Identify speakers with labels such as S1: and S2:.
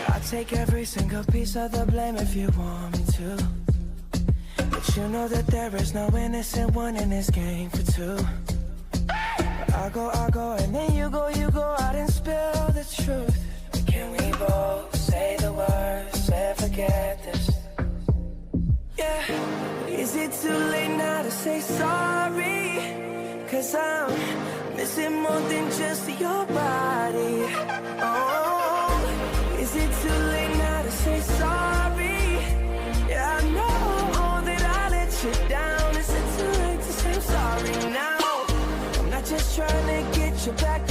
S1: I'll take every single piece of the blame if you want me to. But you know that there is no innocent one in this game for two. But I go, and then you go out and spill the truth. But can we both say the words and forget this? Yeah. Is it too late now to say sorry? 'Cause I'm missing more than just your body. Oh, is it too late now to say sorry? Yeah, I know that I let you down. Is it too late to say I'm sorry now? I'm not just trying to get you back